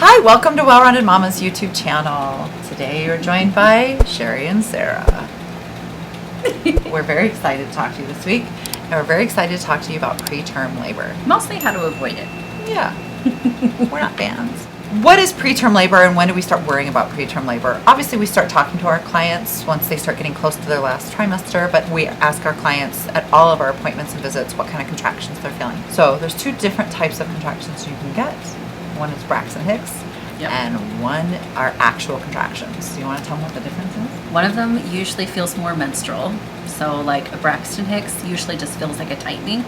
Hi, welcome to Well Rounded Momma's YouTube channel. Today you're joined by Sherry and Sarah. We're very excited to talk to you this week, and we're very excited to talk to you about preterm labor. Mostly how to avoid it. Yeah, we're not fans. What is preterm labor, and when do we start worrying about preterm labor? Obviously, we start talking to our clients once they start getting close to their last trimester, but we ask our clients at all of our appointments and visits what kind of contractions they're feeling. So there's two different types of contractions you can get. One is Braxton Hicks, Yep. and one are actual contractions. Do you want to tell them what the difference is? One of them usually feels more menstrual. So like a Braxton Hicks usually just feels like a tightening.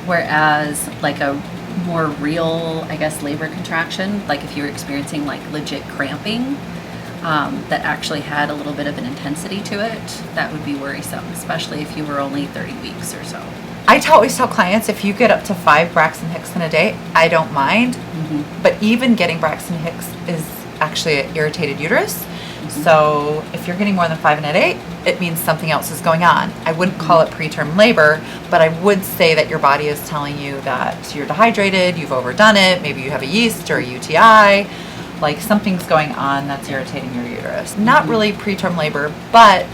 Whereas like a more real, I guess, labor contraction, like if you're experiencing like legit cramping, that actually had a little bit of an intensity to it, that would be worrisome, especially if you were only 30 weeks or so. I always tell clients, if you get up to 5 Braxton Hicks in a day, I don't mind. Mm-hmm. But even getting Braxton Hicks is actually an irritated uterus. Mm-hmm. So if you're getting more than 5 in a day, it means something else is going on. I wouldn't call it preterm labor, but I would say that your body is telling you that you're dehydrated, you've overdone it, maybe you have a yeast or a UTI, like something's going on that's irritating your uterus. Not really preterm labor, but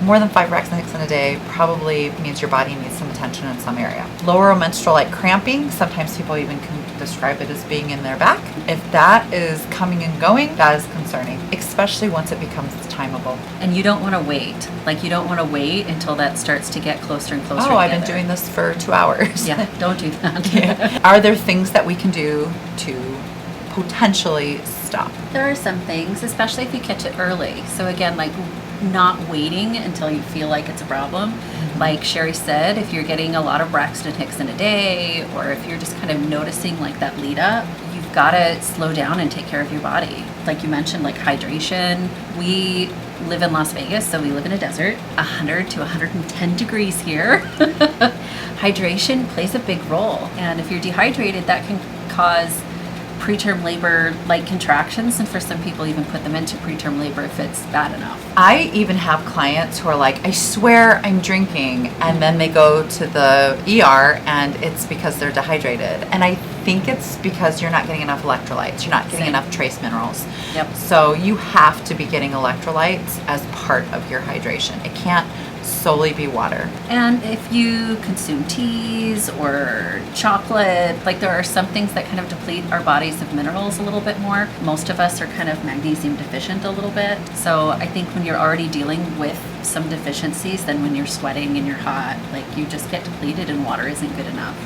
more than 5 Braxton Hicks in a day probably means your body needs some attention in some area. Lower menstrual like cramping, sometimes people even can describe it as being in their back. If that is coming and going, that is concerning, especially once it becomes timeable. And you don't want to wait. Like you don't want to wait until that starts to get closer and closer Oh, together. I've been doing this for 2 hours. Yeah, don't do that. Yeah. Are there things that we can do to potentially stop? There are some things, especially if you catch it early. So again, like not waiting until you feel like it's a problem. Mm-hmm. Like Sherry said, if you're getting a lot of Braxton Hicks in a day, or if you're just kind of noticing like that lead up, you've got to slow down and take care of your body. Like you mentioned, like hydration. We live in Las Vegas, so we live in a desert, 100 to 110 degrees here. Hydration plays a big role. And if you're dehydrated, that can cause preterm labor like contractions, and for some people even put them into preterm labor if it's bad enough. I even have clients who are like, I swear I'm drinking, and then they go to the ER and it's because they're dehydrated. And I think it's because you're not getting enough electrolytes, you're not getting Same. enough trace minerals. Yep. So you have to be getting electrolytes as part of your hydration. It can't solely be water. And if you consume teas or chocolate, like there are some things that kind of deplete our bodies of minerals a little bit more. Most of us are kind of magnesium deficient a little bit. So I think when you're already dealing with some deficiencies, then when you're sweating and you're hot, like you just get depleted and water isn't good enough.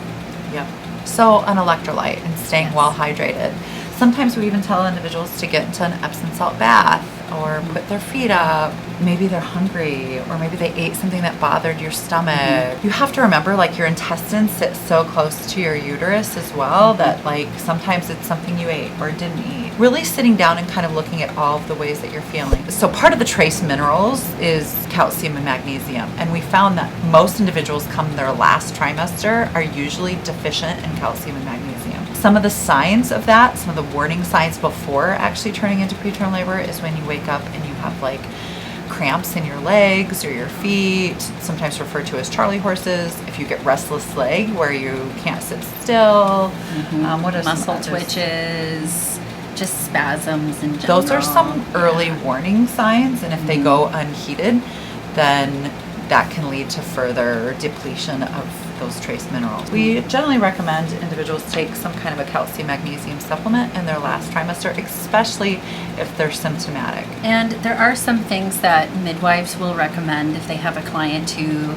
Yep. So an electrolyte and staying Yes. well hydrated. Sometimes we even tell individuals to get into an Epsom salt bath or put their feet up. Maybe they're hungry, or maybe they ate something that bothered your stomach. You have to remember, like, your intestines sit so close to your uterus as well that like sometimes it's something you ate or didn't eat. Really sitting down and kind of looking at all of the ways that you're feeling. So part of the trace minerals is calcium and magnesium, and we found that most individuals come their last trimester are usually deficient in calcium and magnesium. Some of the signs of that, some of the warning signs before actually turning into preterm labor, is when you wake up and you have like cramps in your legs or your feet, sometimes referred to as Charlie horses. If you get restless leg where you can't sit still. What are Muscle some others? twitches, just spasms in general. Those are some early warning signs, and if they go unheeded, then that can lead to further depletion of those trace minerals. We generally recommend individuals take some kind of a calcium magnesium supplement in their last trimester, especially if they're symptomatic. And there are some things that midwives will recommend if they have a client who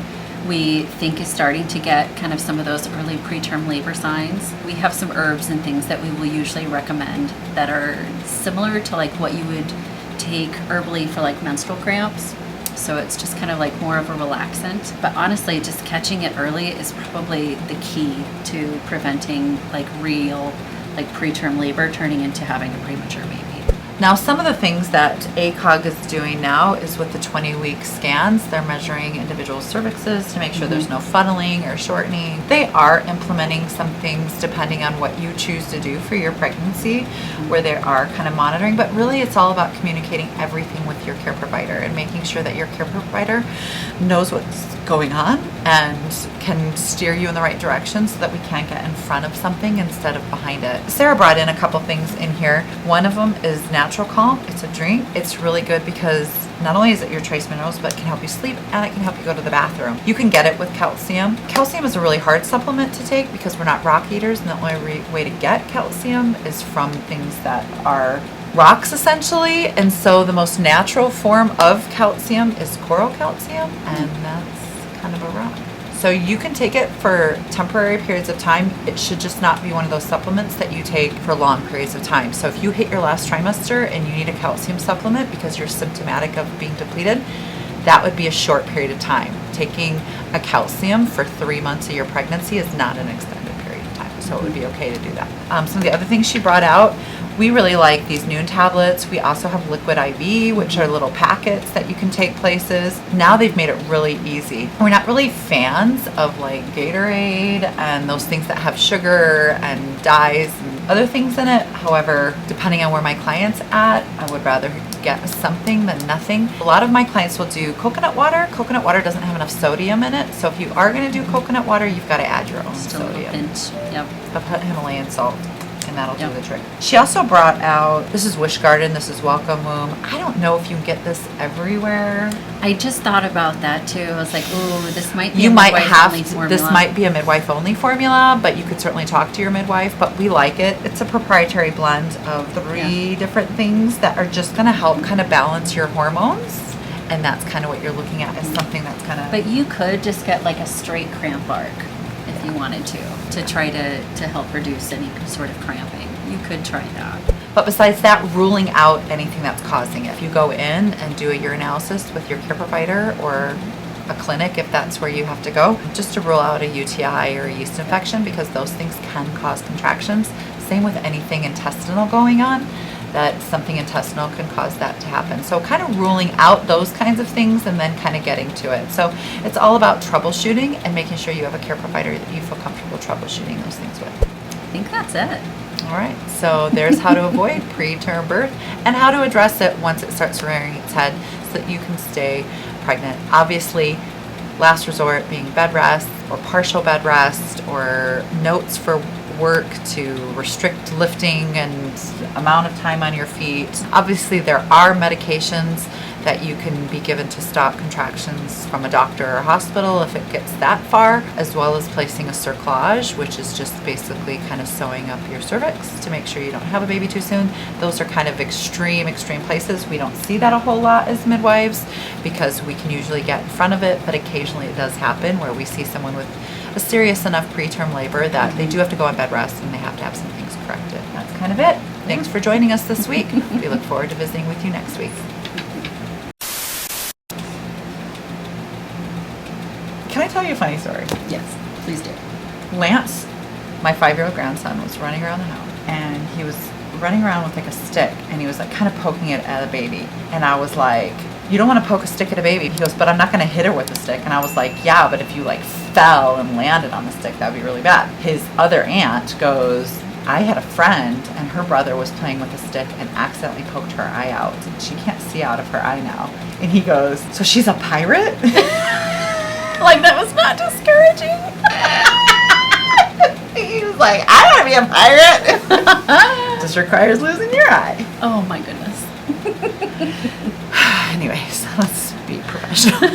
we think is starting to get kind of some of those early preterm labor signs. We have some herbs and things that we will usually recommend that are similar to like what you would take herbally for like menstrual cramps. So it's just kind of like more of a relaxant. But honestly, just catching it early is probably the key to preventing like real like preterm labor turning into having a premature baby. Now, some of the things that ACOG is doing now is with the 20-week scans, they're measuring individual cervixes to make sure there's no funneling or shortening. They are implementing some things depending on what you choose to do for your pregnancy, where they are kind of monitoring, but really it's all about communicating everything with your care provider and making sure that your care provider knows what's going on and can steer you in the right direction so that we can get in front of something instead of behind it. Sarah brought in a couple things in here. One of them is Natural Calm. It's a drink. It's really good because not only is it your trace minerals, but it can help you sleep and it can help you go to the bathroom. You can get it with calcium. Calcium is a really hard supplement to take because we're not rock eaters, and the only way to get calcium is from things that are rocks essentially. And so the most natural form of calcium is coral calcium, and that's kind of a rock. So you can take it for temporary periods of time. It should just not be one of those supplements that you take for long periods of time. So if you hit your last trimester and you need a calcium supplement because you're symptomatic of being depleted, that would be a short period of time. Taking a calcium for 3 months of your pregnancy is not an extended period of time. So it would be okay to do that. Some of the other things she brought out, we really like these Noon tablets. We also have Liquid IV, which are little packets that you can take places. Now they've made it really easy. We're not really fans of like Gatorade and those things that have sugar and dyes and other things in it. However, depending on where my client's at, I would rather get something than nothing. A lot of my clients will do coconut water. Coconut water doesn't have enough sodium in it. So if you are going to do coconut water, you've got to add your own sodium. Yep. I'll put Himalayan salt, and that'll do the trick. She also brought out, this is Wish Garden, this is Welcome Womb. I don't know if you can get this everywhere. I just thought about that too. I was like, ooh, this might be You a might midwife have, only formula. this might be a midwife only formula, but you could certainly talk to your midwife, but we like it. It's a proprietary blend of 3 different things that are just gonna help kind of balance your hormones. And that's kind of what you're looking at, is something that's kind of... But you could just get like a straight cramp arc if you wanted to try to help reduce any sort of cramping. You could try that. But besides that, ruling out anything that's causing it. If you go in and do a urinalysis with your care provider or a clinic, if that's where you have to go, just to rule out a UTI or a yeast infection, because those things can cause contractions. Same with anything intestinal going on, that something intestinal can cause that to happen. So kind of ruling out those kinds of things and then kind of getting to it. So it's all about troubleshooting and making sure you have a care provider that you feel comfortable troubleshooting those things with. I think that's it. All right, so there's how to avoid preterm birth and how to address it once it starts rearing its head so that you can stay pregnant. Obviously, last resort being bed rest or partial bed rest, or notes for work to restrict lifting and amount of time on your feet. Obviously, there are medications that you can be given to stop contractions from a doctor or hospital if it gets that far, as well as placing a cerclage, which is just basically kind of sewing up your cervix to make sure you don't have a baby too soon. Those are kind of extreme places. We don't see that a whole lot as midwives because we can usually get in front of it, but occasionally it does happen where we see someone with a serious enough preterm labor that they do have to go on bed rest and they have to have some things corrected. That's kind of it. Thanks for joining us this week. We look forward to visiting with you next week. Can I tell you a funny story? Yes, please do. Lance, my 5-year-old grandson, was running around the house, and he was running around with like a stick, and he was like kind of poking it at a baby. And I was like, you don't want to poke a stick at a baby. He goes, but I'm not going to hit her with the stick. And I was like, yeah, but if you like fell and landed on the stick, that'd be really bad. His other aunt goes, I had a friend and her brother was playing with a stick and accidentally poked her eye out. She can't see out of her eye now. And he goes, so she's a pirate? Like, that was not discouraging. He was like, I don't want to be a pirate. Just requires losing your eye. Oh my goodness. Anyways, let's be professional.